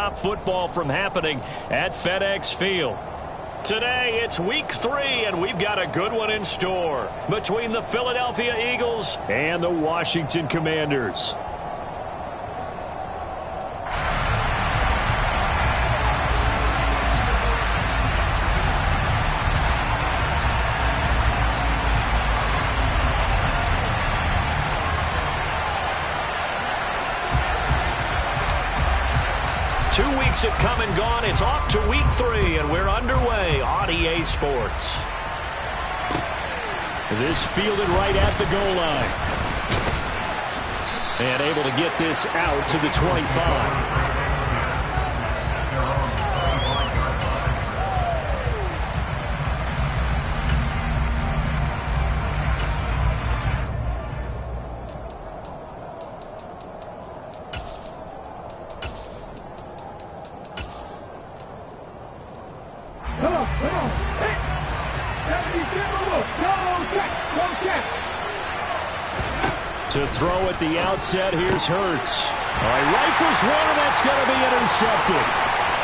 stop football from happening at FedEx Field. Today, it's week 3, and we've got a good one in store between the Philadelphia Eagles and the Washington Commanders. Have come and gone. It's off to week 3, and we're underway on EA Sports. This fielded right at the goal line. And able to get this out to the 25. To throw at the outset, here's Hurts. All right, rifles one, and that's going to be intercepted.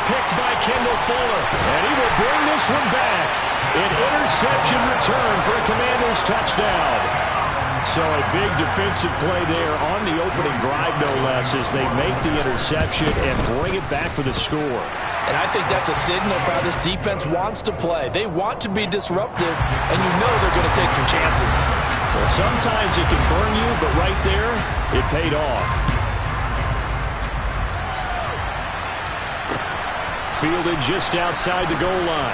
Picked by Kendall Fuller, and he will bring this one back. An interception return for a Commanders touchdown. So a big defensive play there on the opening drive, no less, as they make the interception and bring it back for the score. And I think that's a signal for how this defense wants to play. They want to be disruptive, and you know they're going to take some chances. Well, sometimes it can burn you, but right there, it paid off. Fielded just outside the goal line.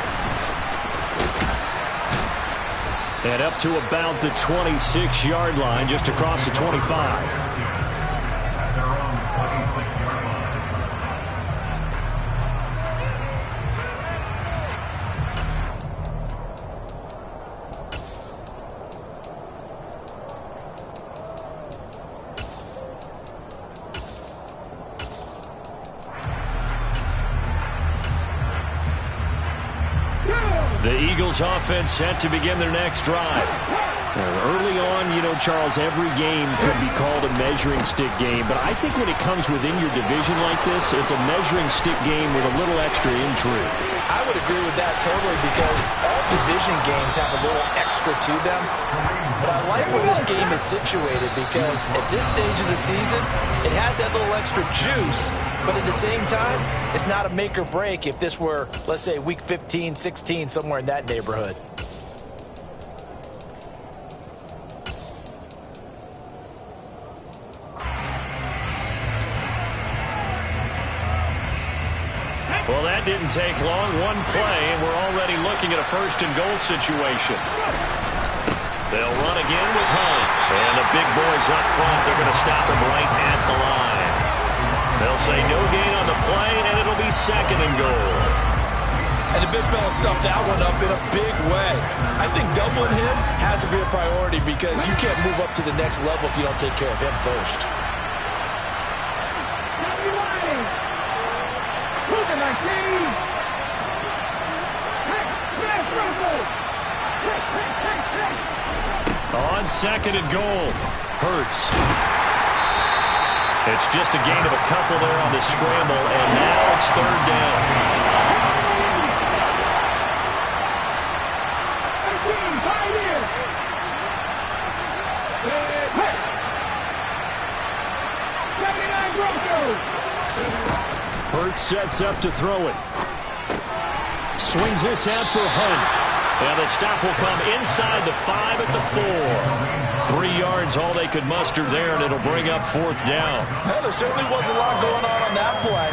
And up to about the 26-yard line, just across the 25. The Eagles offense set to begin their next drive. Early on, you know, Charles, every game could be called a measuring stick game, but I think when it comes within your division like this, it's a measuring stick game with a little extra intrigue. I would agree with that totally, because all division games have a little extra to them. But I like where this game is situated, because at this stage of the season, it has that little extra juice, but at the same time, it's not a make or break if this were, let's say, week 15, 16, somewhere in that neighborhood. Well, that didn't take long. One play, and we're already looking at a first-and-goal situation. They'll run again with Hunt. And the big boys up front, they're going to stop him right at the line. They'll say no gain on the play, and it'll be second and goal. And the big fella stuffed that one up in a big way. I think doubling him has to be a priority, because you can't move up to the next level if you don't take care of him first. On second and goal, Hurts. It's just a gain of a couple there on the scramble, and now it's third down. Hurts sets up to throw it. Swings this out for Hunt. And the stop will come inside the 5 at the 4. 3 yards, all they could muster there, and it'll bring up fourth down. Well, there certainly was a lot going on that play.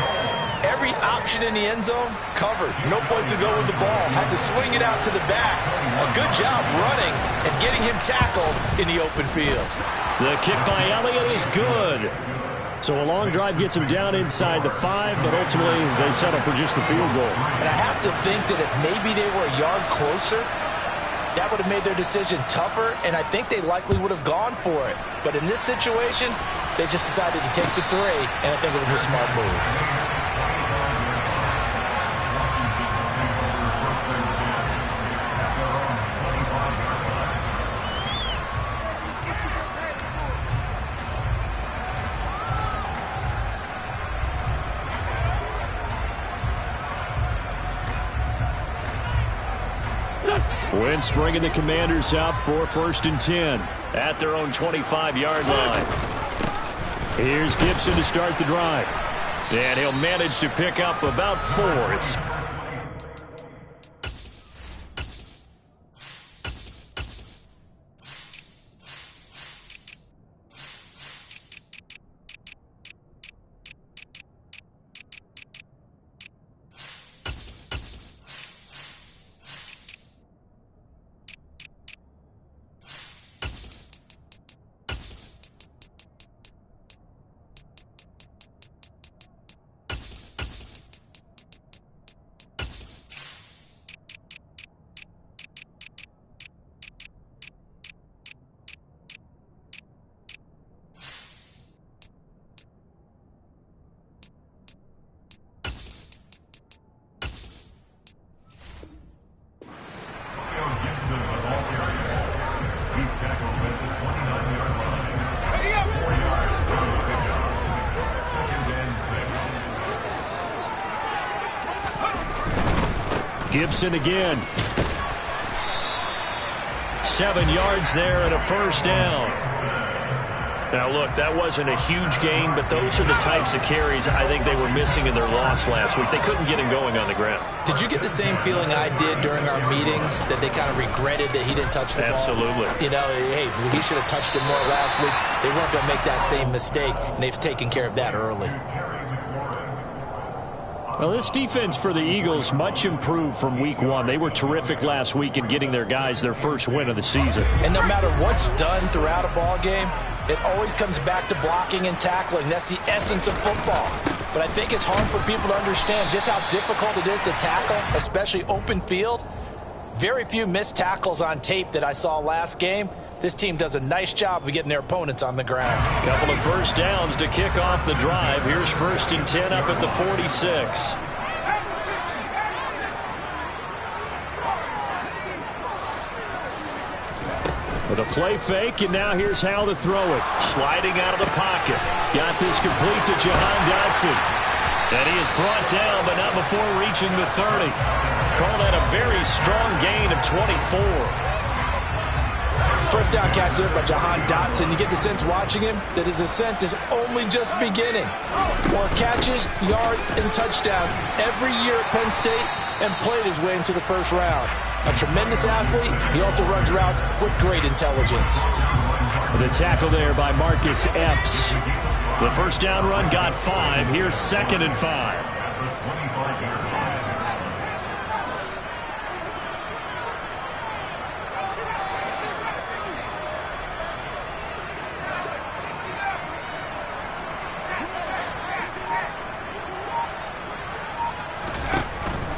Every option in the end zone covered. No place to go with the ball. Had to swing it out to the back. A good job running and getting him tackled in the open field. The kick by Elliott is good. So a long drive gets him down inside the 5, but ultimately they settle for just the field goal. And I have to think that if maybe they were a yard closer, that would have made their decision tougher, and I think they likely would have gone for it. But in this situation, they just decided to take the 3, and I think it was a smart move. Wentz bringing the Commanders up for 1st and 10 at their own 25-yard line. Here's Gibson to start the drive. And he'll manage to pick up about 4. It's Gibson again. 7 yards there and a 1st down. Now, look, that wasn't a huge gain, but those are the types of carries I think they were missing in their loss last week. They couldn't get him going on the ground. Did you get the same feeling I did during our meetings, that they kind of regretted that he didn't touch the ball? Absolutely. You know, hey, he should have touched it more last week. They weren't going to make that same mistake, and they've taken care of that early. Well, this defense for the Eagles much improved from week 1. They were terrific last week in getting their guys their first win of the season. And no matter what's done throughout a ball game, it always comes back to blocking and tackling. That's the essence of football. But I think it's hard for people to understand just how difficult it is to tackle, especially open field. Very few missed tackles on tape that I saw last game. This team does a nice job of getting their opponents on the ground. Couple of 1st downs to kick off the drive. Here's 1st and 10 up at the 46. With a play fake, and now here's how to throw it. Sliding out of the pocket. Got this complete to Jahan Dotson. And he is brought down, but not before reaching the 30. Call that a very strong gain of 24. 1st down catch there by Jahan Dotson. You get the sense watching him that his ascent is only just beginning. More catches, yards, and touchdowns every year at Penn State, and played his way into the 1st round. A tremendous athlete. He also runs routes with great intelligence. The tackle there by Marcus Epps. The 1st down run got 5. Here's 2nd and 5.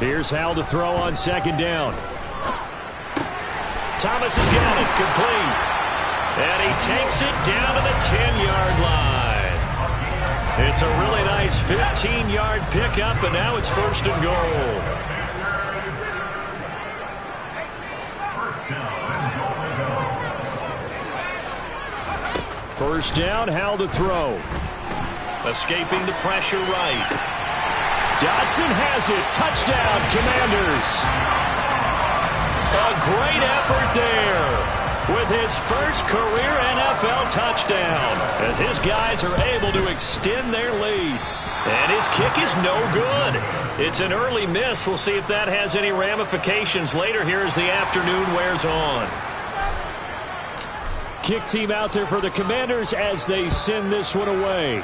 Here's Hal to throw on 2nd down. Thomas has got it, complete. And he takes it down to the 10-yard line. It's a really nice 15-yard pickup, and now it's 1st and goal. First down, Hal to throw. Escaping the pressure right. Dotson has it. Touchdown, Commanders. A great effort there with his first career NFL touchdown as his guys are able to extend their lead. And his kick is no good. It's an early miss. We'll see if that has any ramifications later here as the afternoon wears on. Kick team out there for the Commanders as they send this one away.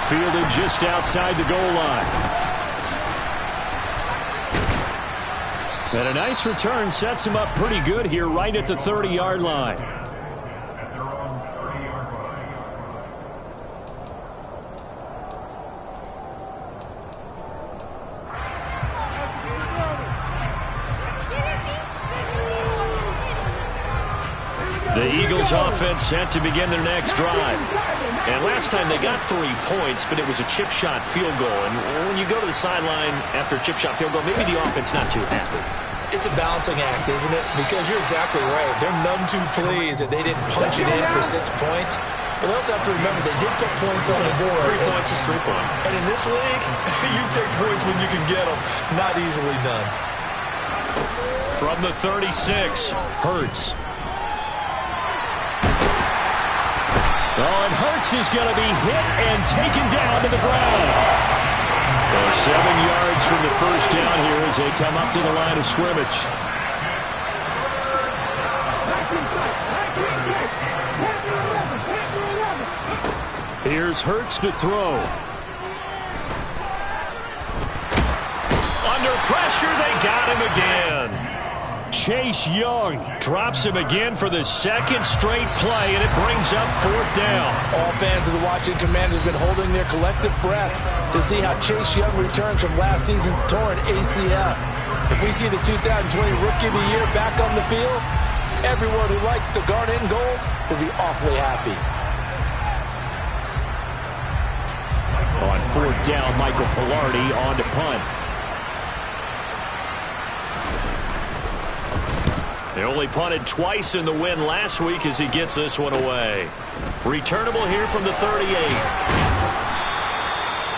Fielded just outside the goal line. And a nice return sets him up pretty good here right at the 30-yard line. The Eagles offense set to begin their next drive. And last time they got 3 points, but it was a chip shot field goal. And when you go to the sideline after a chip shot field goal, maybe the offense not too happy. It's a balancing act, isn't it? Because you're exactly right. They're none too pleased that they didn't punch it in for 6 points. But they also have to remember they did put points on the board. 3 points is 3 points. And in this league, you take points when you can get them. Not easily done. From the 36, Hurts. Oh, and Hurts is going to be hit and taken down to the ground. So 7 yards from the first down here as they come up to the line of scrimmage. Here's Hurts to throw. Under pressure, they got him again. Chase Young drops him again for the second straight play, and it brings up 4th down. All fans of the Washington Commanders have been holding their collective breath to see how Chase Young returns from last season's torn ACL. If we see the 2020 Rookie of the Year back on the field, everyone who likes the garnet and gold will be awfully happy. On 4th down, Michael Pilardi on to punt. They only punted twice in the win last week as he gets this one away. Returnable here from the 38.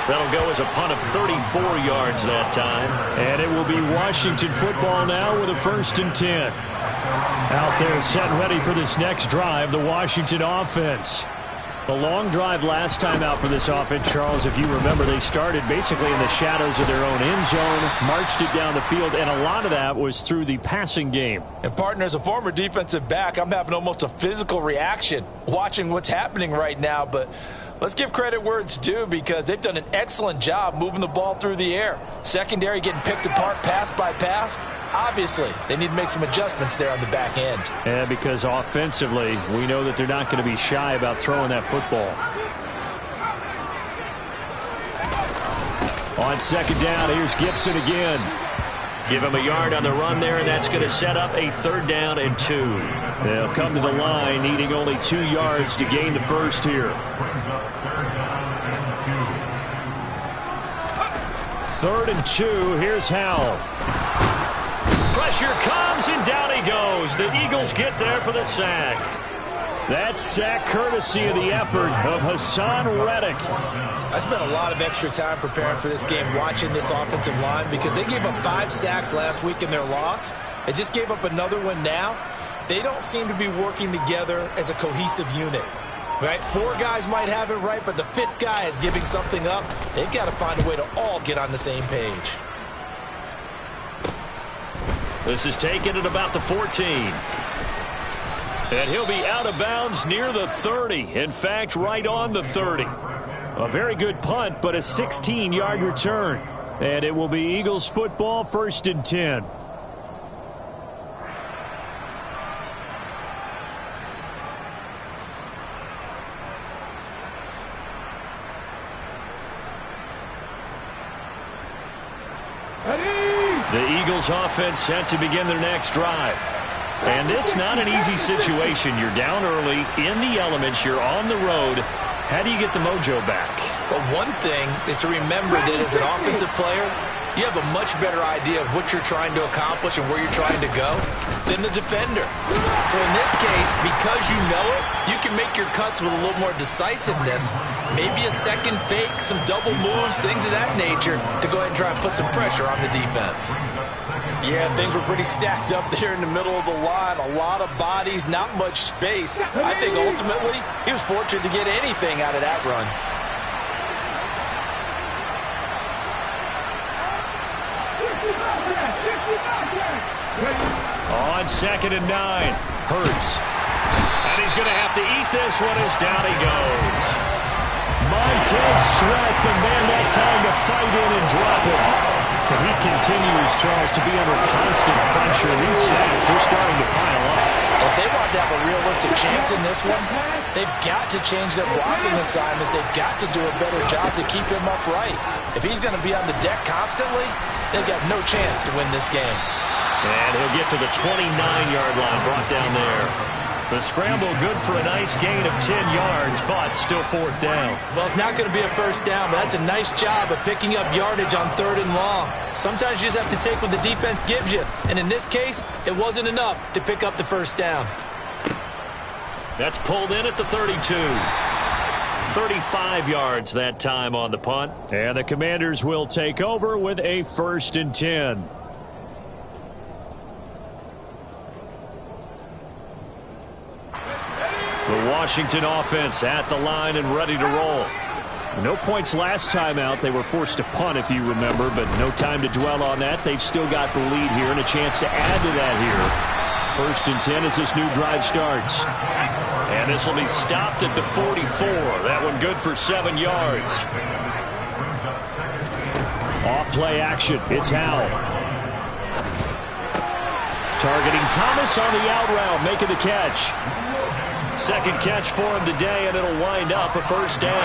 That'll go as a punt of 34 yards that time. And it will be Washington football now with a 1st and 10. Out there set ready for this next drive, the Washington offense. The long drive last time out for this offense, Charles, if you remember, they started basically in the shadows of their own end zone, marched it down the field, and a lot of that was through the passing game. And, partner, as a former defensive back, I'm having almost a physical reaction watching what's happening right now. But let's give credit where it's due because they've done an excellent job moving the ball through the air. Secondary getting picked apart pass by pass. Obviously, they need to make some adjustments there on the back end. And because offensively, we know that they're not going to be shy about throwing that football. On 2nd down, here's Gibson again. Give him a yard on the run there, and that's going to set up a 3rd down and 2. They'll come to the line needing only 2 yards to gain the first here. 3rd and 2, here's Howell. Pressure comes, and down he goes. The Eagles get there for the sack. That sack courtesy of the effort of Hassan Reddick. I spent a lot of extra time preparing for this game watching this offensive line because they gave up 5 sacks last week in their loss. They just gave up another one now. They don't seem to be working together as a cohesive unit. Right? 4 guys might have it right, but the 5th guy is giving something up. They've got to find a way to all get on the same page. This is taken at about the 14. And he'll be out of bounds near the 30. In fact, right on the 30. A very good punt, but a 16-yard return. And it will be Eagles football, 1st and 10. The Eagles offense set to begin their next drive. And this not an easy situation. You're down early, in the elements, you're on the road. How do you get the mojo back? Well, one thing is to remember that as an offensive player, you have a much better idea of what you're trying to accomplish and where you're trying to go than the defender. So in this case, because you know it, you can make your cuts with a little more decisiveness. Maybe a second fake, some double moves, things of that nature to go ahead and try and put some pressure on the defense. Yeah, things were pretty stacked up there in the middle of the line. A lot of bodies, not much space. I think ultimately he was fortunate to get anything out of that run. On 2nd and 9, Hurts. And he's going to have to eat this one as down he goes. Montez Sweat, the man that time to fight in and drop him. But he continues, Charles, to be under constant pressure. These sacks, they're starting to pile up. If they want to have a realistic chance in this one, they've got to change their blocking assignments. They've got to do a better job to keep him upright. If he's going to be on the deck constantly, they've got no chance to win this game. And he'll get to the 29-yard line, brought down there. The scramble good for a nice gain of 10 yards, but still 4th down. Well, it's not going to be a first down, but that's a nice job of picking up yardage on 3rd and long. Sometimes you just have to take what the defense gives you. And in this case, it wasn't enough to pick up the first down. That's pulled in at the 32. 35 yards that time on the punt. And the Commanders will take over with a 1st and 10. Washington offense at the line and ready to roll. No points last time out. They were forced to punt, if you remember, but no time to dwell on that. They've still got the lead here and a chance to add to that here. 1st and 10 as this new drive starts. And this will be stopped at the 44. That one good for 7 yards. Off-play action. It's Howell. Targeting Thomas on the out route, making the catch. 2nd catch for him today, and it'll wind up a 1st down.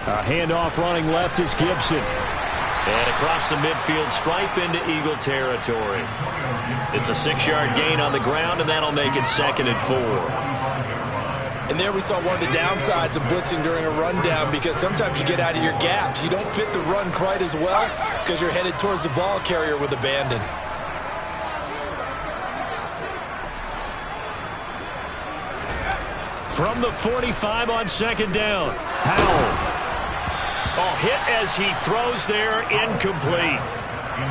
A handoff running left is Gibson. And across the midfield stripe into Eagle territory. It's a 6-yard gain on the ground, and that'll make it 2nd and 4. And there we saw one of the downsides of blitzing during a rundown, because sometimes you get out of your gaps. You don't fit the run quite as well because you're headed towards the ball carrier with abandon. From the 45 on 2nd down. Howell. Oh, hit as he throws there, incomplete.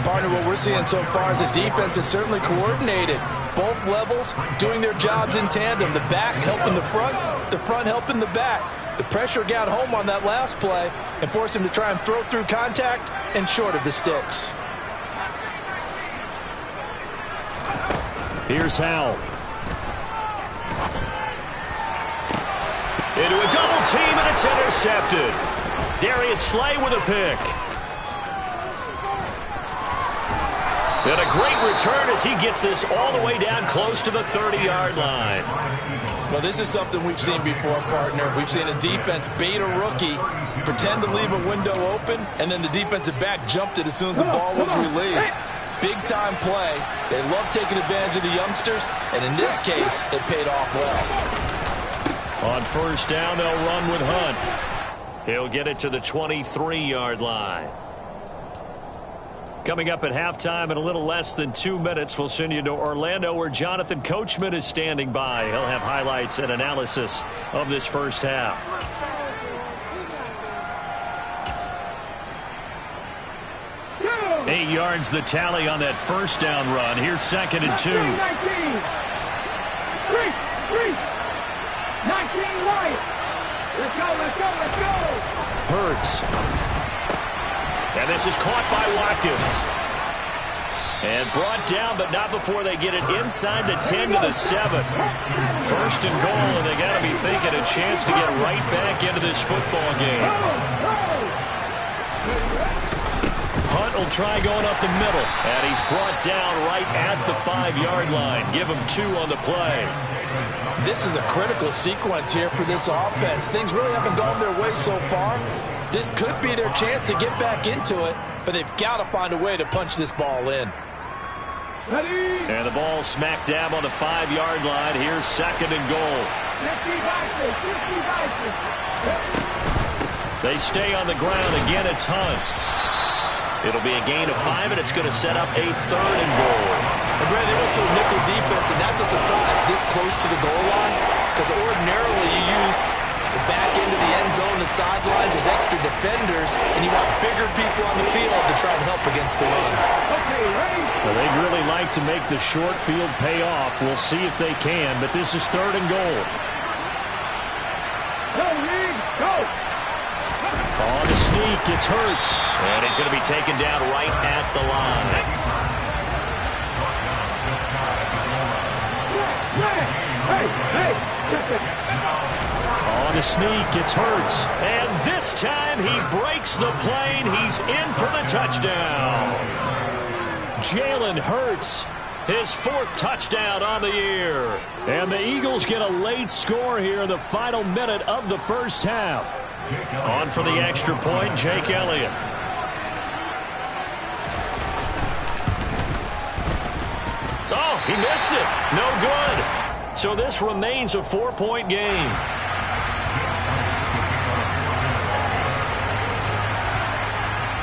Partner, what we're seeing so far is the defense is certainly coordinated. Both levels doing their jobs in tandem. The back helping the front helping the back. The pressure got home on that last play and forced him to try and throw through contact and short of the sticks. Here's Howell. Into a double team, and it's intercepted. Darius Slay with a pick. And a great return as he gets this all the way down close to the 30-yard line. Well, this is something we've seen before, partner. We've seen a defense bait a rookie, pretend to leave a window open, and then the defensive back jumped it as soon as the ball was released. Big-time play. They love taking advantage of the youngsters, and in this case, it paid off well. On 1st down, they'll run with Hunt. He'll get it to the 23-yard line. Coming up at halftime in a little less than 2 minutes, we'll send you to Orlando, where Jonathan Coachman is standing by. He'll have highlights and analysis of this first half. Go! 8 yards the tally on that 1st down run. Here's 2nd and 2. 19. 19 right. Let's go, let's go, let's go. Hurts. And this is caught by Watkins. And brought down, but not before they get it inside the 10 to the 7. 1st and goal, and they got to be thinking a chance to get right back into this football game. Hunt will try going up the middle, and he's brought down right at the 5-yard line. Give him 2 on the play. This is a critical sequence here for this offense. Things really haven't gone their way so far. This could be their chance to get back into it, but they've got to find a way to punch this ball in. Ready? And the ball smack dab on the 5-yard line. Here's 2nd and goal. 50 They stay on the ground. Again, it's Hunt. It'll be a gain of 5, and it's going to set up a 3rd and goal. And Brad, they went to a nickel defense, and that's a surprise this close to the goal line, because ordinarily you use the back end of the end zone, the sidelines as extra defenders, and you want bigger people on the field to try and help against the run. Okay, ready? Well, they'd really like to make the short field pay off. We'll see if they can, but this is 3rd and goal. Go, Reed, go. On the sneak, it's Hurts. And he's going to be taken down right at the line. On the sneak, it's Hurts. And this time he breaks the plane. He's in for the touchdown. Jalen Hurts, his 4th touchdown on the year. And the Eagles get a late score here in the final minute of the first half. On for the extra point, Jake Elliott. Oh, he missed it. No good. So this remains a 4-point game.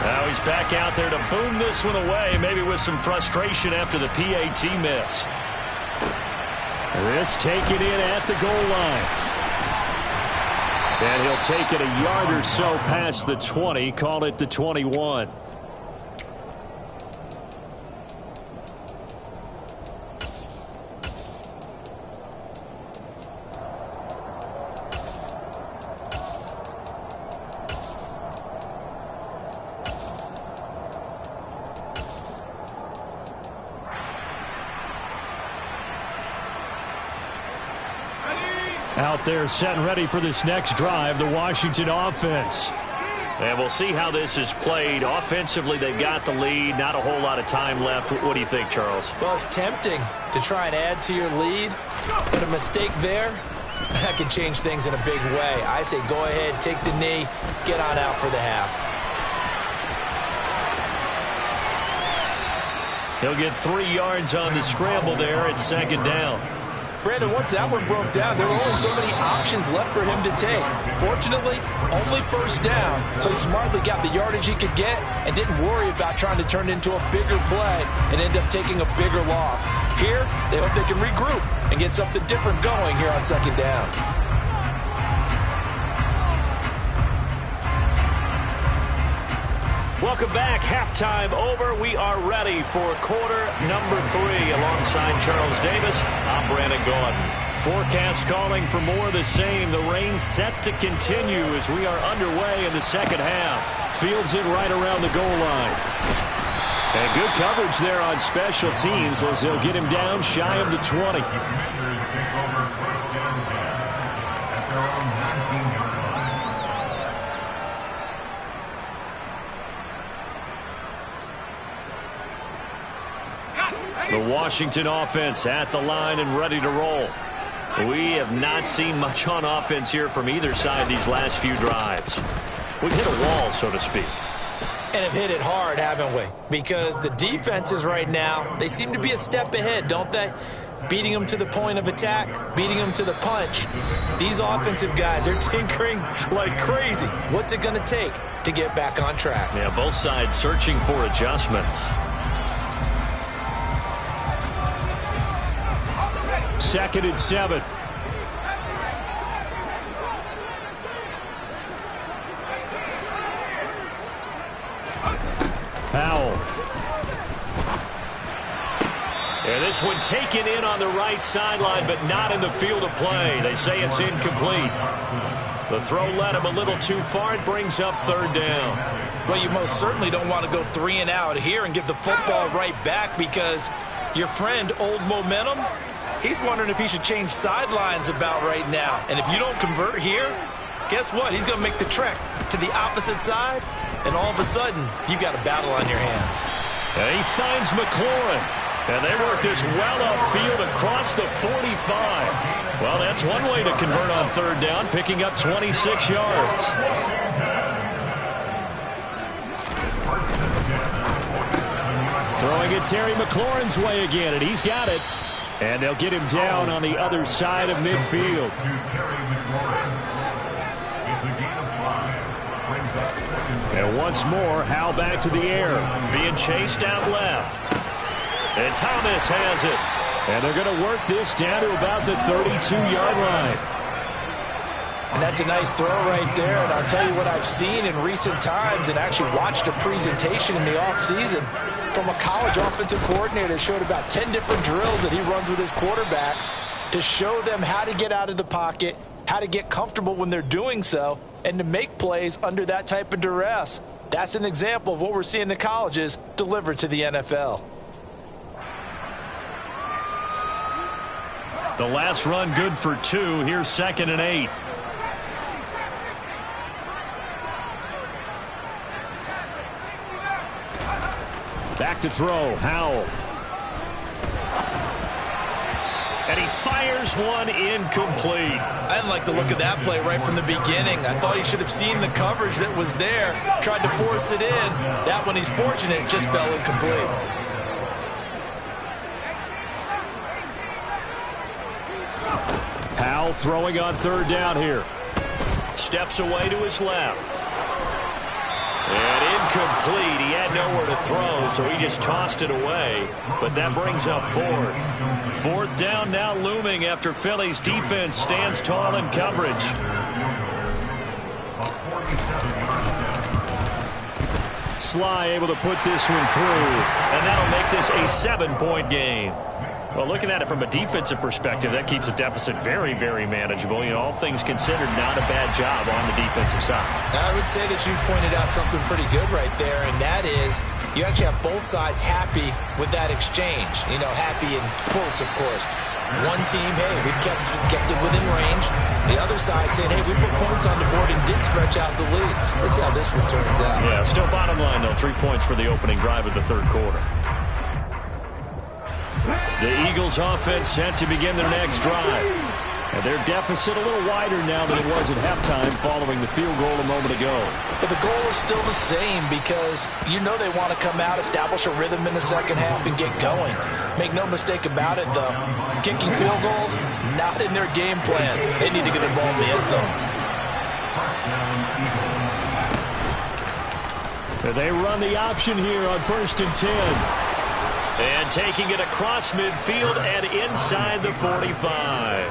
Now he's back out there to boom this one away, maybe with some frustration after the PAT miss. This taken in at the goal line. And he'll take it a yard or so past the 20, call it the 21. Out there set and ready for this next drive, the Washington offense. And we'll see how this is played. Offensively, they've got the lead. Not a whole lot of time left. What do you think, Charles? Well, it's tempting to try and add to your lead, but a mistake there, that can change things in a big way. I say go ahead, take the knee, get on out for the half. He'll get 3 yards on the scramble there at second down. Brandon, once that one broke down, there were only so many options left for him to take. Fortunately, only first down, so he smartly got the yardage he could get and didn't worry about trying to turn it into a bigger play and end up taking a bigger loss. Here, they hope they can regroup and get something different going here on second down. Welcome back. Halftime over. We are ready for quarter number 3. Alongside Charles Davis, I'm Brandon Gaudin. Forecast calling for more of the same. The rain set to continue as we are underway in the second half. Fields it right around the goal line. And good coverage there on special teams as they'll get him down shy of the 20. The Washington offense at the line and ready to roll. We have not seen much on offense here from either side these last few drives. We've hit a wall, so to speak. And have hit it hard, haven't we? Because the defenses right now, they seem to be a step ahead, don't they? Beating them to the point of attack, beating them to the punch. These offensive guys are tinkering like crazy. What's it going to take to get back on track? Yeah, both sides searching for adjustments. Second and 7. Powell. And this one taken in on the right sideline, but not in the field of play. They say it's incomplete. The throw led him a little too far. It brings up third down. Well, you most certainly don't want to go 3 and out here and give the football right back because your friend, Old Momentum, he's wondering if he should change sidelines about right now. And if you don't convert here, guess what? He's going to make the trek to the opposite side, and all of a sudden, you've got a battle on your hands. And he finds McLaurin. And they work this well upfield across the 45. Well, that's one way to convert on third down, picking up 26 yards. Throwing it Terry McLaurin's way again, and he's got it. And they'll get him down on the other side of midfield. And once more, Howell back to the air. Being chased out left. And Thomas has it. And they're going to work this down to about the 32-yard line. And that's a nice throw right there. And I'll tell you what I've seen in recent times and actually watched a presentation in the offseason from a college offensive coordinator that showed about 10 different drills that he runs with his quarterbacks to show them how to get out of the pocket, how to get comfortable when they're doing so, and to make plays under that type of duress. That's an example of what we're seeing in the colleges delivered to the NFL. The last run good for 2. Here's 2nd and 8. Back to throw, Howell. And he fires one incomplete. I didn't like the look of that play right from the beginning. I thought he should have seen the coverage that was there, tried to force it in. That one, he's fortunate, just fell incomplete. Howell throwing on third down here. Steps away to his left. And incomplete. He had nowhere to throw, so he just tossed it away. But that brings up 4th. 4th down now looming after Philly's defense stands tall in coverage. Sly able to put this one through, and that'll make this a 7-point game. Well, looking at it from a defensive perspective, that keeps the deficit very, very manageable. You know, all things considered, not a bad job on the defensive side. I would say that you pointed out something pretty good right there, and that is you actually have both sides happy with that exchange. You know, happy in quotes, of course. One team, hey, we've kept it within range. side saying, hey, we put points on the board and did stretch out the lead. Let's see how this one turns out. Yeah, still bottom line, though. 3 points for the opening drive of the third quarter. The Eagles offense set to begin their next drive. And their deficit a little wider now than it was at halftime following the field goal a moment ago. But the goal is still the same because you know they want to come out, establish a rhythm in the second half, and get going. Make no mistake about it, though. Kicking field goals, not in their game plan. They need to get involved in the end zone. They run the option here on 1st and 10. And taking it across midfield and inside the 45.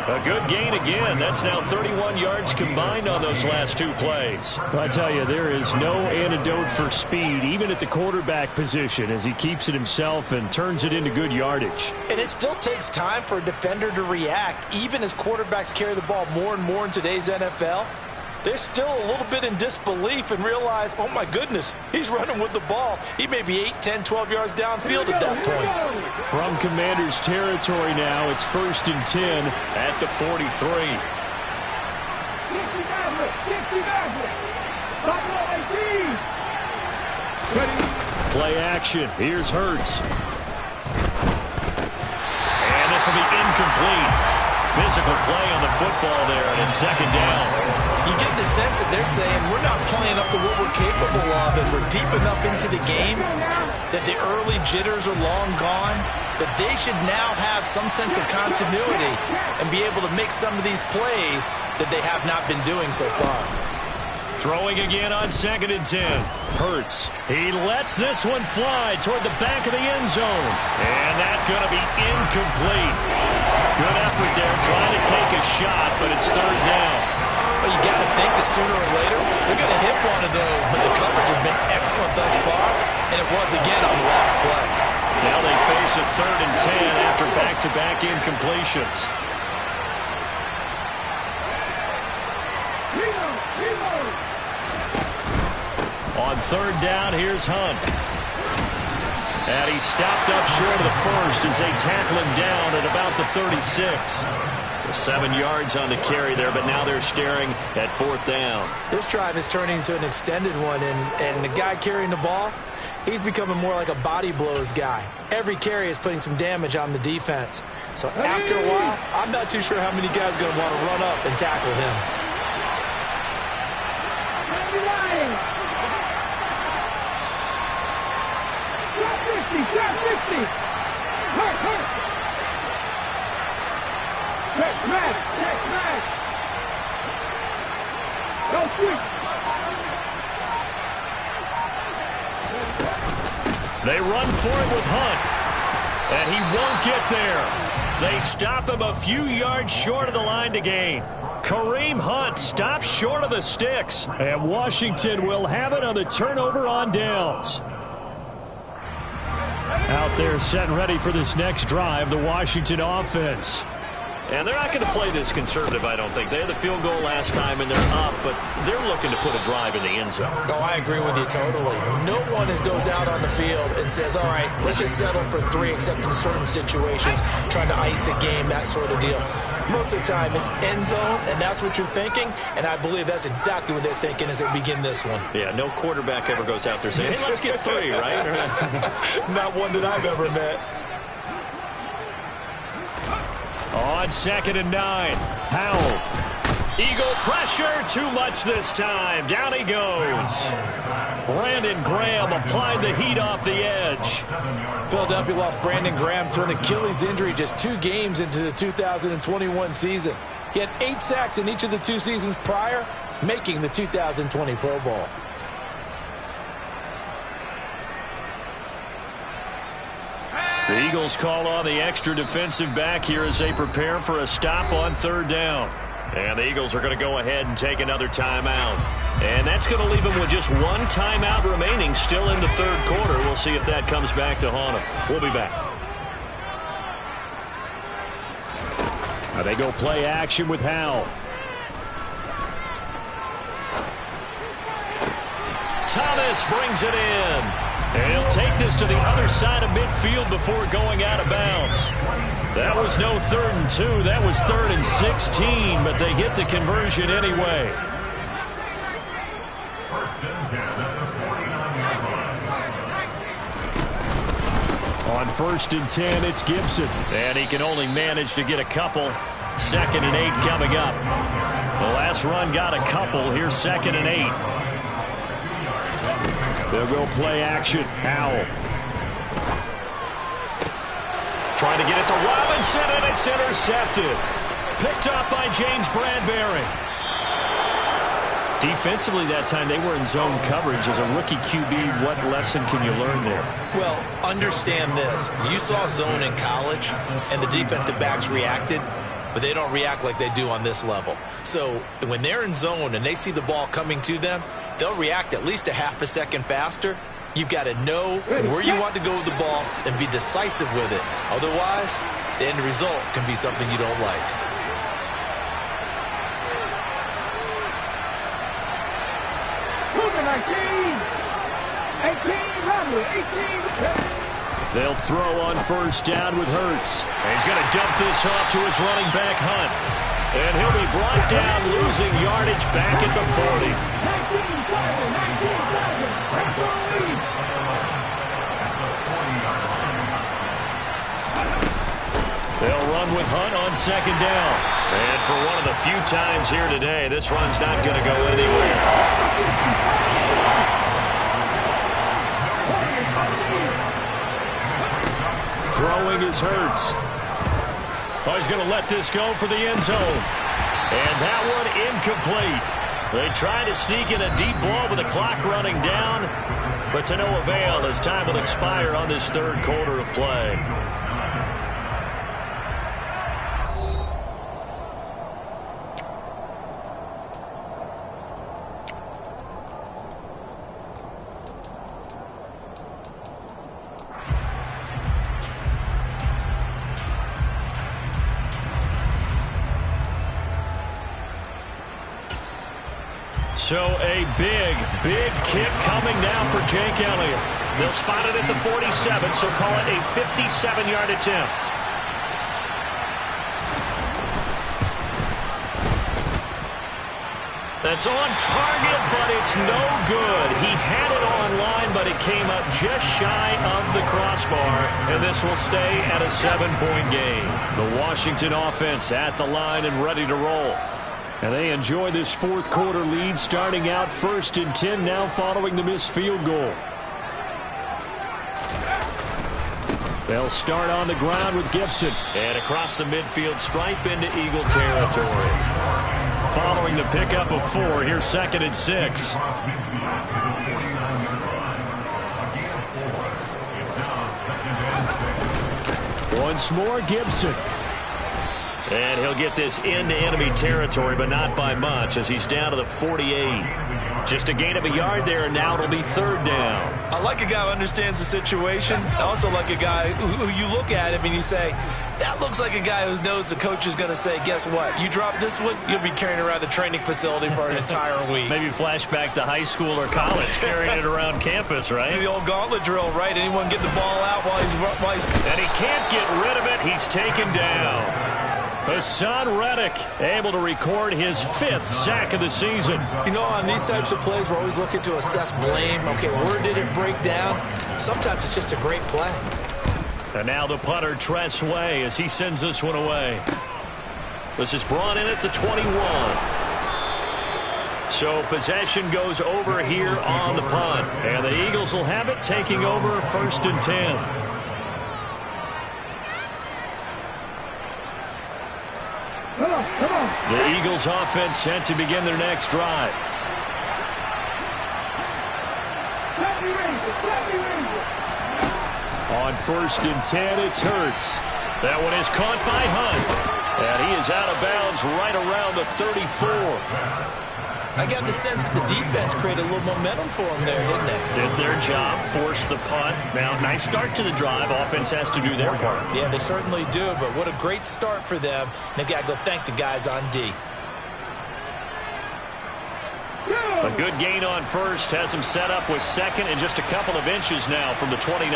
A good gain again. That's now 31 yards combined on those last 2 plays. I tell you, there is no antidote for speed, even at the quarterback position, as he keeps it himself and turns it into good yardage. And it still takes time for a defender to react, even as quarterbacks carry the ball more and more in today's NFL. They're still a little bit in disbelief and realize, oh, my goodness, he's running with the ball. He may be 8, 10, 12 yards downfield at that point. From Commander's territory now, it's 1st and 10 at the 43. Play action. Here's Hurts. And this will be incomplete. Physical play on the football there, and it's 2nd down. You get the sense that they're saying we're not playing up to what we're capable of, and we're deep enough into the game that the early jitters are long gone, that they should now have some sense of continuity and be able to make some of these plays that they have not been doing so far. Throwing again on 2nd and 10. Hurts. He lets this one fly toward the back of the end zone. And that's going to be incomplete. Good effort there trying to take a shot, but it's 3rd down. Well, you got to think that sooner or later they're going to hit one of those, but the coverage has been excellent thus far, and it was again on the last play. Now they face a 3rd and 10 after back-to-back incompletions. On 3rd down, here's Hunt. And he stopped up short of the first as they tackle him down at about the 36. 7 yards on the carry there, but now they're staring at 4th down. This drive is turning into an extended one, and the guy carrying the ball, he's becoming more like a body blows guy. Every carry is putting some damage on the defense. So after a while, I'm not too sure how many guys are going to want to run up and tackle him. They run for it with Hunt, and he won't get there. They stop him a few yards short of the line to gain. Kareem Hunt stops short of the sticks, and Washington will have it on the turnover on downs. Out there set and ready for this next drive, the Washington offense. And they're not going to play this conservative, I don't think. They had the field goal last time, and they're up, but they're looking to put a drive in the end zone. Oh, I agree with you totally. No one goes out on the field and says, all right, let's just settle for 3, except in certain situations, trying to ice a game, that sort of deal. Most of the time, it's end zone, and that's what you're thinking, and I believe that's exactly what they're thinking as they begin this one. Yeah, no quarterback ever goes out there saying, hey, let's get 3, right? Not one that I've ever met. On 2nd and 9, Howell. Eagle pressure, too much this time. Down he goes. Brandon Graham applied the heat off the edge. Philadelphia lost Brandon Graham to an Achilles injury just 2 games into the 2021 season. He had 8 sacks in each of the 2 seasons prior, making the 2020 Pro Bowl. The Eagles call on the extra defensive back here as they prepare for a stop on 3rd down. And the Eagles are going to go ahead and take another timeout. And that's going to leave them with just 1 timeout remaining still in the 3rd quarter. We'll see if that comes back to haunt them. We'll be back. Now they go play action with Howell. Thomas brings it in. And he'll take this to the other side of midfield before going out of bounds. That was no 3rd and 2. That was 3rd and 16, but they get the conversion anyway. On 1st and 10, it's Gibson. And he can only manage to get a couple. 2nd and 8 coming up. The last run got a couple. Here's 2nd and 8. They'll go play action. Howell. Trying to get it to Robinson, and it's intercepted. Picked up by James Bradbury. Defensively that time, they were in zone coverage. As a rookie QB, what lesson can you learn there? Well, understand this. You saw zone in college, and the defensive backs reacted, but they don't react like they do on this level. So when they're in zone and they see the ball coming to them, they'll react at least a half a second faster. You've got to know where you want to go with the ball and be decisive with it. Otherwise, the end result can be something you don't like. They'll throw on 1st down with Hurts. And he's going to dump this off to his running back, Hunt. And he'll be brought down, losing yardage back at the 40. They'll run with Hunt on 2nd down. And for one of the few times here today, this run's not going to go anywhere. Throwing is Hurts. Oh, he's going to let this go for the end zone. And that one incomplete. They try to sneak in a deep ball with the clock running down, but to no avail as time will expire on this 3rd quarter of play. So a big kick coming now for Jake Elliott. They'll spot it at the 47, so call it a 57-yard attempt. That's on target, but it's no good. He had it on line, but it came up just shy of the crossbar, and this will stay at a 7-point game. The Washington offense at the line and ready to roll. And they enjoy this 4th quarter lead, starting out 1st and 10 now following the missed field goal. They'll start on the ground with Gibson. And across the midfield stripe into Eagle territory. Following the pickup of 4, here's 2nd and 6. Once more, Gibson. And he'll get this into enemy territory, but not by much, as he's down to the 48. Just a gain of a yard there, and now it'll be 3rd down. I like a guy who understands the situation. I also like a guy who you look at him and you say, that looks like a guy who knows the coach is going to say, guess what? You drop this one, you'll be carrying around the training facility for an entire week. Maybe flashback to high school or college, carrying it around campus, right? The old gauntlet drill, right? Anyone get the ball out while he's... And he can't get rid of it. He's taken down. Hassan Reddick able to record his 5th sack of the season. You know, on these types of plays, we're always looking to assess blame. Okay, where did it break down? Sometimes it's just a great play. And now the punter, Tress Way, as he sends this one away. This is brought in at the 21. So possession goes over here on the punt. And the Eagles will have it, taking over 1st and 10. The Eagles offense set to begin their next drive. On 1st and 10, it's Hurts. That one is caught by Hunt. And he is out of bounds right around the 34. I got the sense that the defense created a little momentum for them there, didn't they? Did their job, forced the punt. Now, nice start to the drive. Offense has to do their part. Yeah, they certainly do, but what a great start for them. They got to go thank the guys on D. A good gain on 1st has him set up with 2nd and just a couple of inches now from the 29.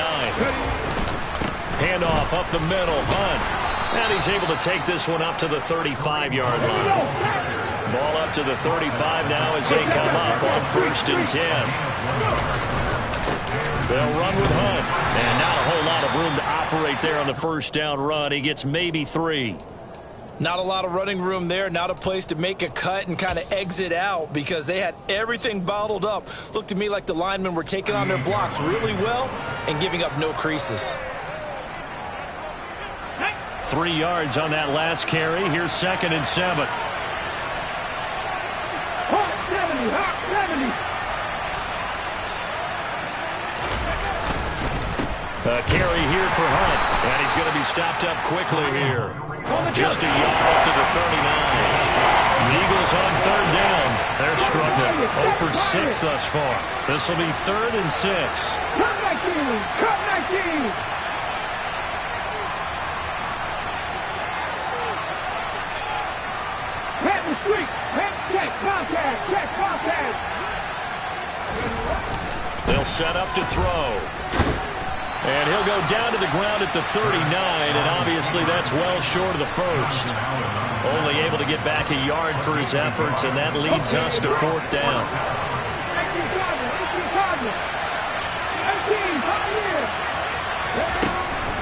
Handoff up the middle. Hunt. And he's able to take this one up to the 35-yard line. Ball up to the 35 now as they come up on 1st and 10. They'll run with Hunt. And not a whole lot of room to operate there on the 1st down run. He gets maybe 3. Not a lot of running room there. Not a place to make a cut and kind of exit out because they had everything bottled up. Looked to me like the linemen were taking on their blocks really well and giving up no creases. 3 yards on that last carry. Here's 2nd and 7. Hot 70, hot 70. A carry here for Hunt. And he's going to be stopped up quickly here. Just a yard up to the 39. The Eagles on 3rd down. They're struggling. 0 for 6 thus far. This will be 3rd and 6. Cut 19. Cut 19. Pat the street. Pat check. Contact. Check. Contact. They'll set up to throw. And he'll go down to the ground at the 39, and obviously that's well short of the 1st. Only able to get back a yard for his efforts, and that leads us to 4th down.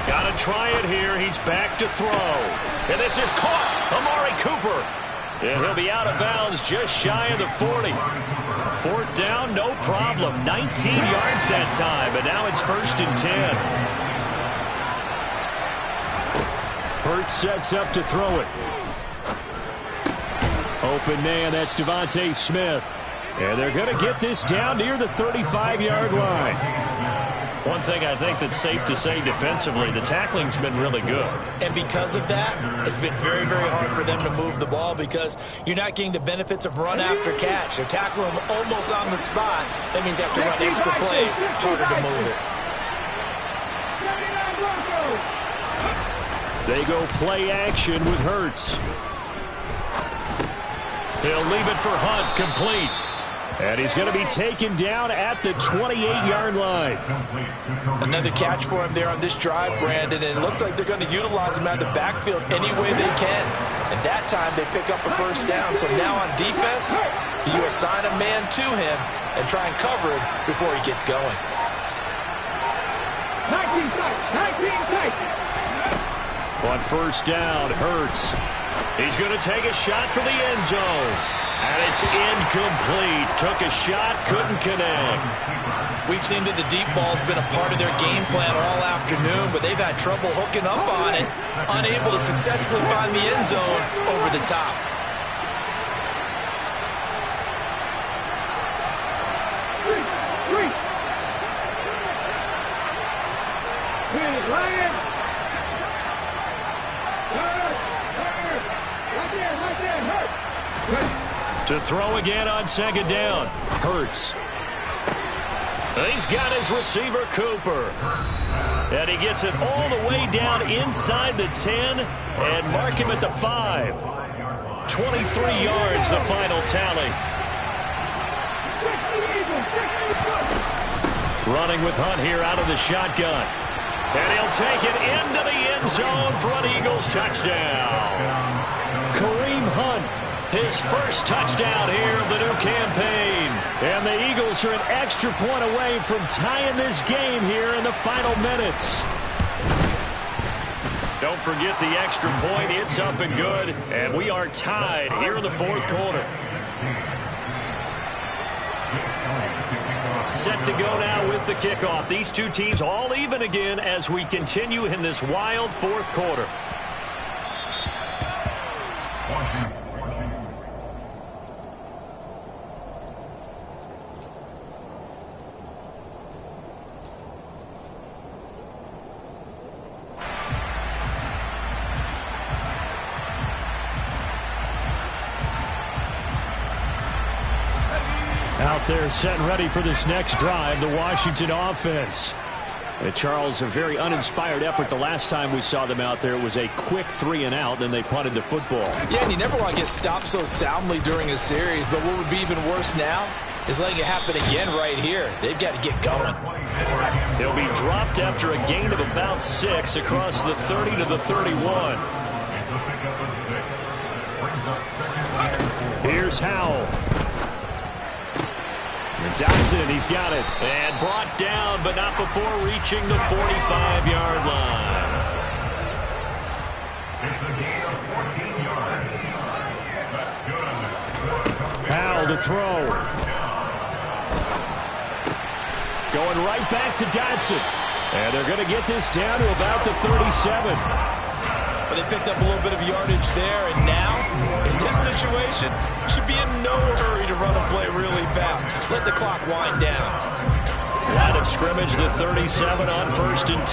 Got to try it here. He's back to throw. And this is caught. Amari Cooper. And he'll be out of bounds just shy of the 40. 4th down, no problem. 19 yards that time, but now it's 1st and 10. Hurts sets up to throw it. Open man, that's Devontae Smith. And they're going to get this down near the 35-yard line. One thing I think that's safe to say defensively, the tackling's been really good. And because of that, it's been very, very hard for them to move the ball because you're not getting the benefits of run after catch. They're tackling them almost on the spot. That means they have to run extra plays, harder to move it. They go play action with Hurts. He'll leave it for Hunt, complete. And he's going to be taken down at the 28-yard line. Another catch for him there on this drive, Brandon, and it looks like they're going to utilize him out of the backfield any way they can. And that time they pick up a 1st down. So now on defense, you assign a man to him and try and cover him before he gets going. 19 tight. On 1st down, Hurts. He's going to take a shot for the end zone. And it's incomplete. Took a shot, couldn't connect. We've seen that the deep ball's been a part of their game plan all afternoon, but they've had trouble hooking up on it, unable to successfully find the end zone over the top. To throw again on 2nd down. Hurts. He's got his receiver, Cooper. And he gets it all the way down inside the 10 and mark him at the 5. 23 yards, the final tally. Running with Hunt here out of the shotgun. And he'll take it into the end zone for an Eagles touchdown. Kareem Hunt. His first touchdown here of the new campaign. And the Eagles are an extra point away from tying this game here in the final minutes. Don't forget the extra point. It's up and good. And we are tied here in the 4th quarter. Set to go now with the kickoff. These two teams all even again as we continue in this wild 4th quarter. Out there set and ready for this next drive, the Washington offense. And Charles, a very uninspired effort the last time we saw them out there. It was a quick 3-and-out, then they punted the football. Yeah, and you never want to get stopped so soundly during a series, but what would be even worse now is letting it happen again right here. They've got to get going. He'll be dropped after a gain of about 6 across the 30 to the 31. Here's Howell. Dodson, he's got it. And brought down, but not before reaching the 45-yard line. It's a gain of 14 yards. That's good. Howell to throw. Going right back to Dodson. And they're going to get this down to about the 37. But they picked up a little bit of yardage there, and now, in this situation, should be in no hurry to run a play really fast. Let the clock wind down. Line of scrimmage, the 37 on 1st and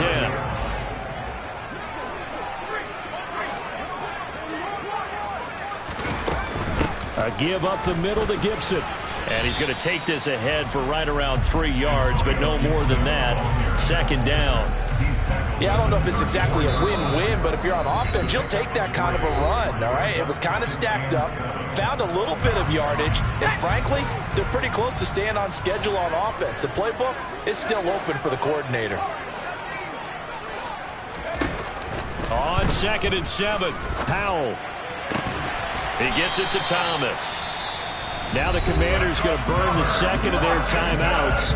10. A give up the middle to Gibson. And he's going to take this ahead for right around 3 yards, but no more than that. 2nd down. Yeah, I don't know if it's exactly a win-win, but if you're on offense, you'll take that kind of a run, all right? It was kind of stacked up, found a little bit of yardage, and frankly, they're pretty close to staying on schedule on offense. The playbook is still open for the coordinator. On 2nd and 7, Howell. He gets it to Thomas. Now the Commanders going to burn the second of their timeouts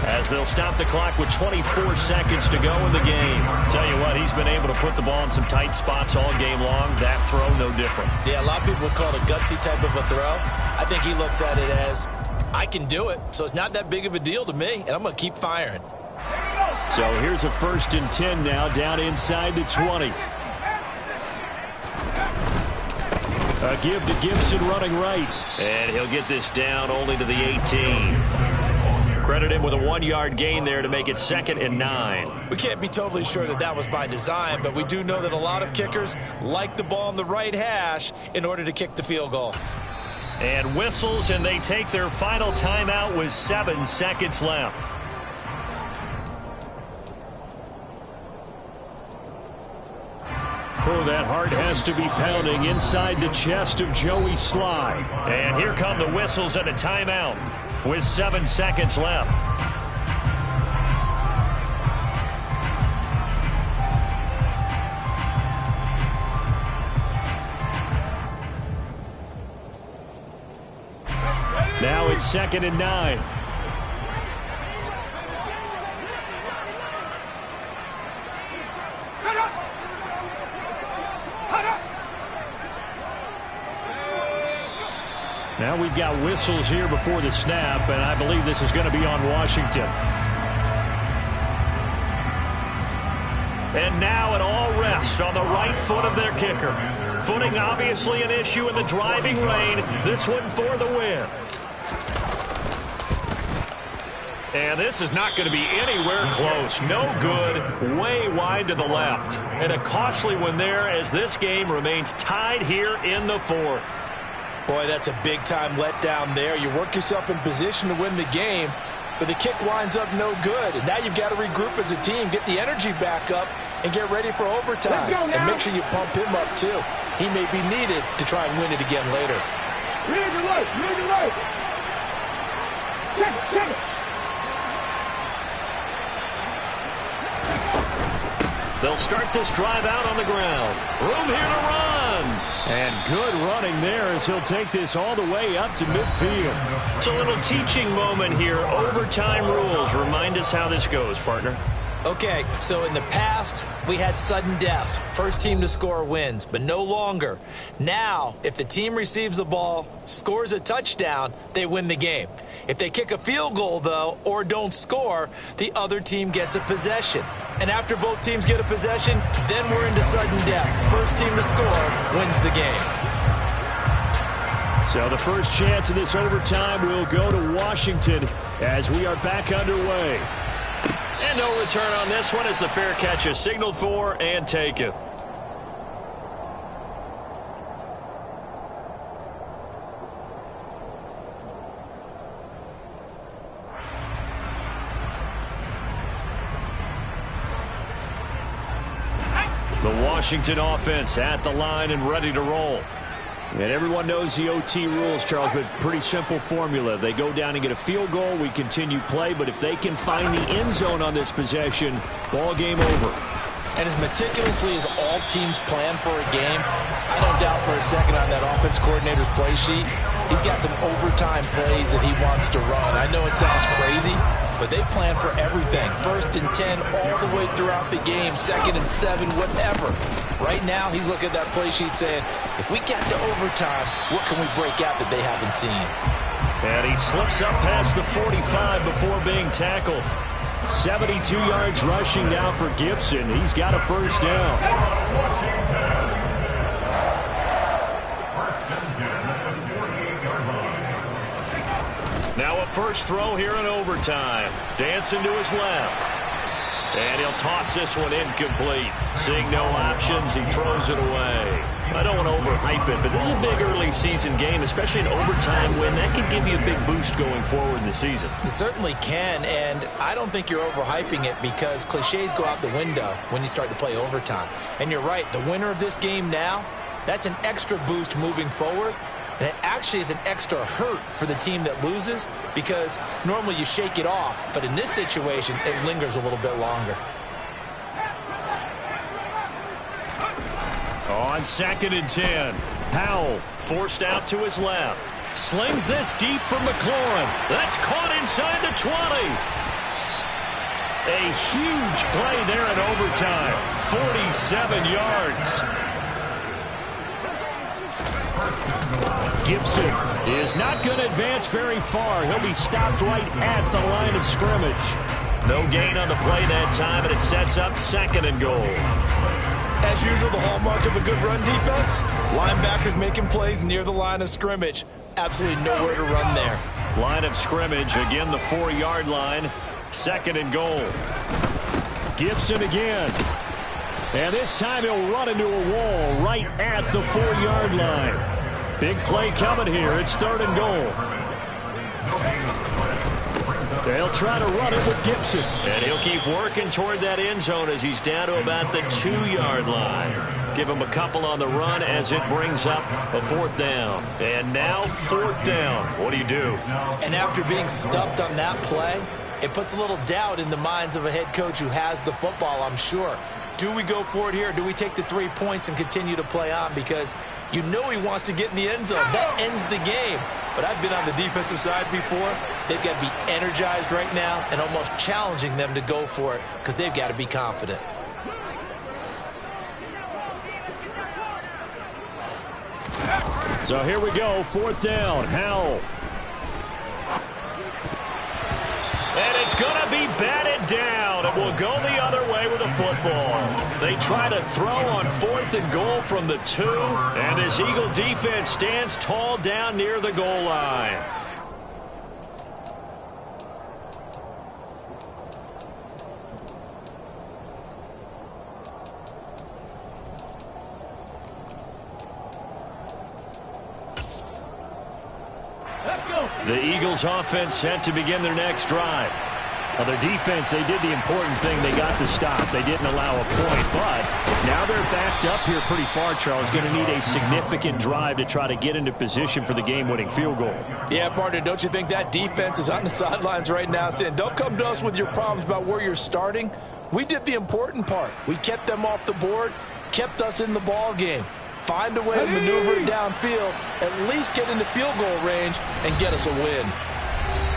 as they'll stop the clock with 24 seconds to go in the game. Tell you what, he's been able to put the ball in some tight spots all game long. That throw, no different. Yeah, a lot of people would call it a gutsy type of a throw. I think he looks at it as, I can do it, so it's not that big of a deal to me, and I'm going to keep firing. So here's a 1st and 10 now, down inside the 20. A give to Gibson running right. And he'll get this down only to the 18. Credit him with a 1-yard gain there to make it 2nd and 9. We can't be totally sure that that was by design, but we do know that a lot of kickers like the ball on the right hash in order to kick the field goal. And whistles, and they take their final timeout with 7 seconds left. Oh, that heart has to be pounding inside the chest of Joey Sly. And here come the whistles and a timeout with 7 seconds left. Now it's 2nd and 9. Now we've got whistles here before the snap, and I believe this is going to be on Washington. And now it all rests on the right foot of their kicker. Footing obviously an issue in the driving rain. This one for the win. And this is not going to be anywhere close. No good. Way wide to the left. And a costly one there as this game remains tied here in the 4th. Boy, that's a big-time letdown there. You work yourself in position to win the game, but the kick winds up no good. And now you've got to regroup as a team, get the energy back up, and get ready for overtime. And make sure you pump him up, too. He may be needed to try and win it again later. Check it. They'll start this drive out on the ground. Room here to run. And good running there as he'll take this all the way up to midfield. It's a little teaching moment here. Overtime rules. Remind us how this goes, partner. Okay, so in the past, we had sudden death. First team to score wins, but no longer. Now, if the team receives the ball, scores a touchdown, they win the game. If they kick a field goal, though, or don't score, the other team gets a possession. And after both teams get a possession, then we're into sudden death. First team to score wins the game. So the first chance of this overtime will go to Washington as we are back underway. And no return on this one as the fair catch is signaled for and taken. The Washington offense at the line and ready to roll. And everyone knows the OT rules, Charles, but pretty simple formula. They go down and get a field goal, we continue play, but if they can find the end zone on this possession, ball game over. And as meticulously as all teams plan for a game, I don't doubt for a second on that offense coordinator's play sheet, he's got some overtime plays that he wants to run. I know it sounds crazy, but they plan for everything. 1st and 10 all the way throughout the game, 2nd and 7, whatever. Right now, he's looking at that play sheet saying, if we get to overtime, what can we break out that they haven't seen? And he slips up past the 45 before being tackled. 72 yards rushing now for Gibson. He's got a first down. Now a first throw here in overtime. Dancing to his left. And he'll toss this one incomplete. Seeing no options, he throws it away. I don't want to overhype it, but this is a big early season game, especially an overtime win. That can give you a big boost going forward in the season. It certainly can, and I don't think you're overhyping it because cliches go out the window when you start to play overtime. And you're right, the winner of this game now, that's an extra boost moving forward. And it actually is an extra hurt for the team that loses because normally you shake it off. But in this situation, it lingers a little bit longer. On 2nd and 10, Howell forced out to his left. Slings this deep from McLaurin. That's caught inside the 20. A huge play there in overtime. 47 yards. Gibson is not going to advance very far. He'll be stopped right at the line of scrimmage. No gain on the play that time, and it sets up 2nd and goal. As usual, the hallmark of a good run defense, linebackers making plays near the line of scrimmage. Absolutely nowhere to run there. Line of scrimmage, again the 4-yard line. 2nd and goal. Gibson again. And this time he'll run into a wall right at the 4-yard line. Big play coming here. It's 3rd and goal. They'll try to run it with Gibson. And he'll keep working toward that end zone as he's down to about the 2-yard line. Give him a couple on the run as it brings up a 4th down. And now 4th down. What do you do? And after being stuffed on that play, it puts a little doubt in the minds of a head coach who has the football, I'm sure. Do we go for it here? Do we take the 3 points and continue to play on? Because you know he wants to get in the end zone. That ends the game. But I've been on the defensive side before. They've got to be energized right now and almost challenging them to go for it because they've got to be confident. So here we go, 4th down, Howell. And it's going to be batted down. It will go the other way with the football. They try to throw on 4th and goal from the 2. And this Eagle defense stands tall down near the goal line. The Eagles offense set to begin their next drive. Well, their defense, they did the important thing. They got the stop. They didn't allow a point, but now they're backed up here pretty far, Charles. Going to need a significant drive to try to get into position for the game-winning field goal. Yeah, partner, don't you think that defense is on the sidelines right now saying, don't come to us with your problems about where you're starting. We did the important part. We kept them off the board, kept us in the ball game. Find a way to maneuver it downfield, at least get into field goal range, and get us a win.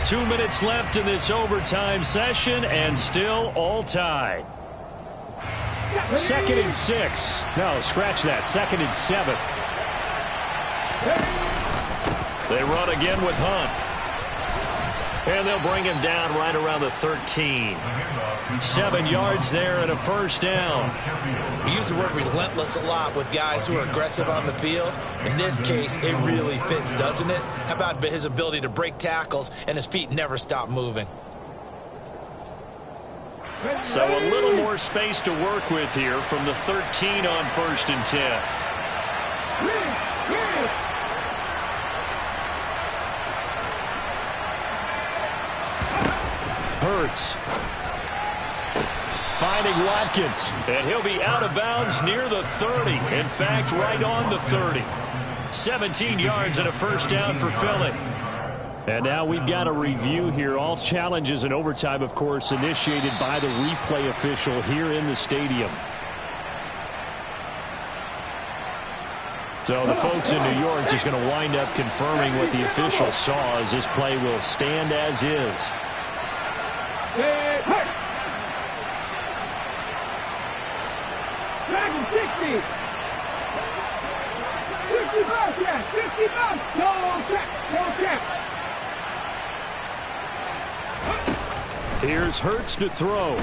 2 minutes left in this overtime session, and still all tied. 2nd and 6. No, scratch that. 2nd and 7. They run again with Hunt. And they'll bring him down right around the 13. 7 yards there and a first down. We use the word relentless a lot with guys who are aggressive on the field. In this case, it really fits, doesn't it? How about his ability to break tackles and his feet never stop moving? So a little more space to work with here from the 13 on 1st and 10. Hurts. Finding Watkins. And he'll be out of bounds near the 30. In fact, right on the 30. 17 yards and a first down for Philly. And now we've got a review here. All challenges in overtime, of course, initiated by the replay official here in the stadium. So the folks in New York just going to wind up confirming what the official saw, as this play will stand as is. Dragon 60. 50 bucks, yeah, 50 bucks. No check, no check. Here's Hurts to throw.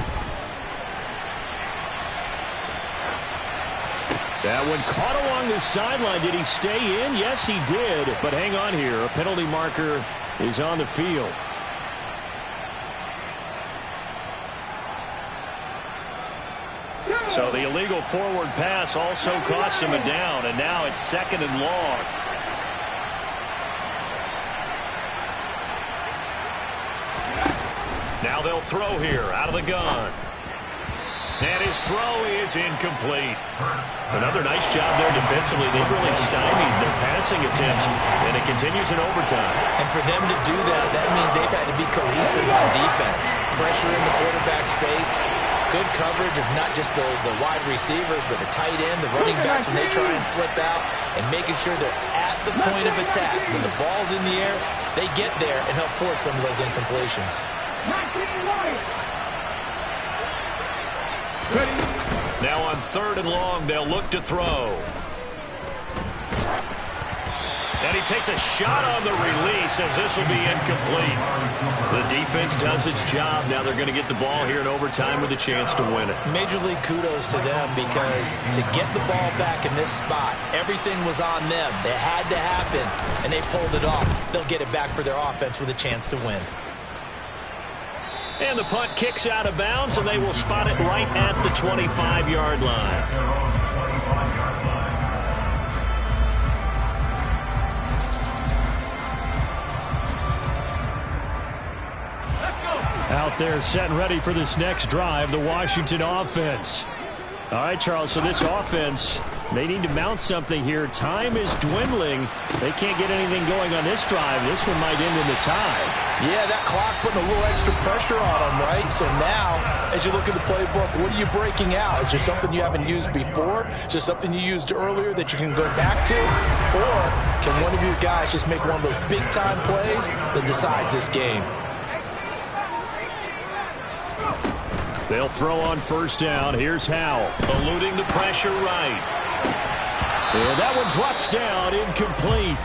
That one caught along the sideline. Did he stay in? Yes, he did. But hang on here. A penalty marker is on the field. So the illegal forward pass also cost him a down, and now it's 2nd and long. Now they'll throw here out of the gun. And his throw is incomplete. Another nice job there defensively. They've really stymied their passing attempts, and it continues in overtime. And for them to do that, that means they've had to be cohesive on defense. Pressure in the quarterback's face. Good coverage of not just the wide receivers, but the tight end, the running backs when they try and slip out, and making sure they're at the point of attack. When the ball's in the air, they get there and help force some of those incompletions. Now on 3rd and long, they'll look to throw. And he takes a shot on the release, as this will be incomplete. The defense does its job. Now they're going to get the ball here in overtime with a chance to win it. Major league kudos to them, because to get the ball back in this spot, everything was on them. It had to happen, and they pulled it off. They'll get it back for their offense with a chance to win. And the punt kicks out of bounds, and they will spot it right at the 25-yard line. Out there set and ready for this next drive, the Washington offense. All right, Charles, so this offense, they need to mount something here. Time is dwindling. They can't get anything going on this drive. This one might end in the tie. Yeah, that clock putting a little extra pressure on them, right? So now, as you look at the playbook, what are you breaking out? Is there something you haven't used before? Is there something you used earlier that you can go back to? Or can one of your guys just make one of those big-time plays that decides this game? They'll throw on 1st down. Here's Howell, eluding the pressure right. And that one drops down, incomplete.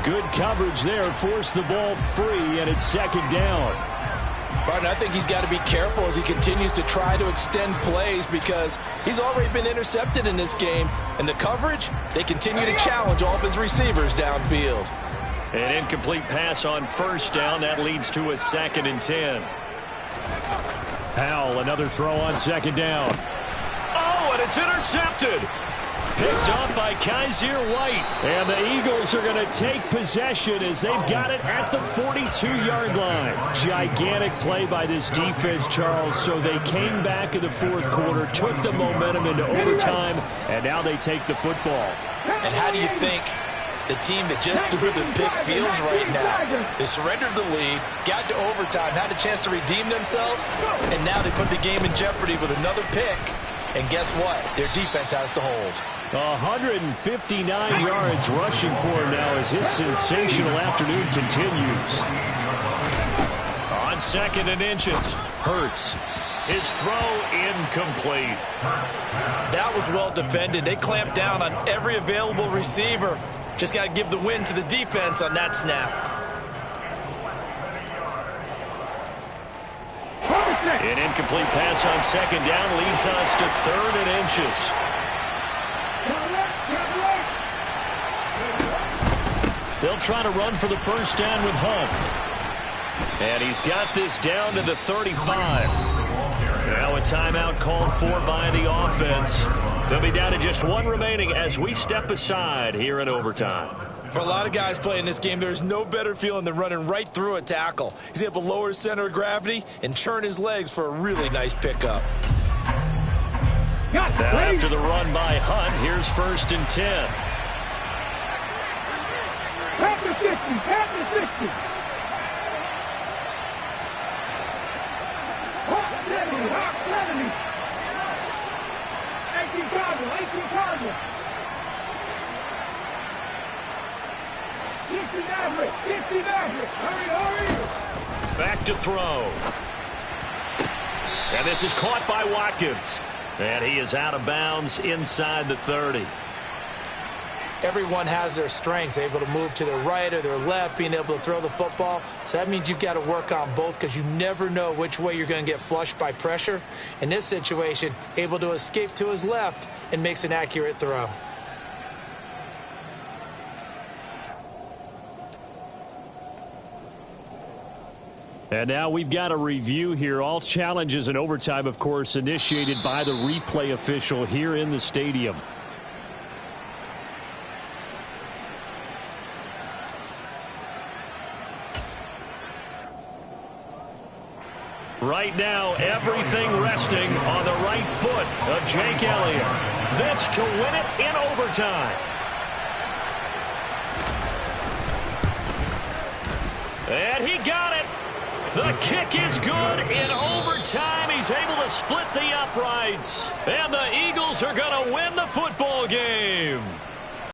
Good coverage there, forced the ball free, and it's 2nd down. Barton, I think he's got to be careful as he continues to try to extend plays, because he's already been intercepted in this game. And the coverage, they continue to challenge all of his receivers downfield. An incomplete pass on 1st down. That leads to a 2nd and 10. Howell, another throw on 2nd down. Oh, and it's intercepted. Picked off by Kaiser White. And the Eagles are going to take possession as they've got it at the 42-yard line. Gigantic play by this defense, Charles. So they came back in the 4th quarter, took the momentum into overtime, and now they take the football. And how do you think the team that just threw the pick feels right now? They surrendered the lead, got to overtime, had a chance to redeem themselves, and now they put the game in jeopardy with another pick. And guess what? Their defense has to hold. 159 yards rushing for him now as his sensational afternoon continues. On 2nd and inches, Hurts. His throw incomplete. That was well defended. They clamped down on every available receiver. Just got to give the win to the defense on that snap. An incomplete pass on 2nd down leads us to 3rd and inches. They'll try to run for the 1st down with Hunt. And he's got this down to the 35. Now a timeout called for by the offense. They'll be down to just 1 remaining as we step aside here in overtime. For a lot of guys playing this game, there's no better feeling than running right through a tackle. He's able to lower his center of gravity and churn his legs for a really nice pickup. Now after the run by Hunt, here's 1st and 10. Half the 60. Hawk 70. Hawk 70. 18 Cardinal. 18 Cardinal. 60 Maverick. 60 Maverick. Hurry, hurry. Back to throw. And this is caught by Watkins. And he is out of bounds inside the 30. Everyone has their strengths, able to move to their right or their left, being able to throw the football. So that means you've got to work on both because you never know which way you're going to get flushed by pressure. In this situation, able to escape to his left and makes an accurate throw. And now we've got a review here. All challenges in overtime, of course, initiated by the replay official here in the stadium. Right now, everything resting on the right foot of Jake Elliott. This to win it in overtime. And he got it. The kick is good in overtime. He's able to split the uprights. And the Eagles are going to win the football game.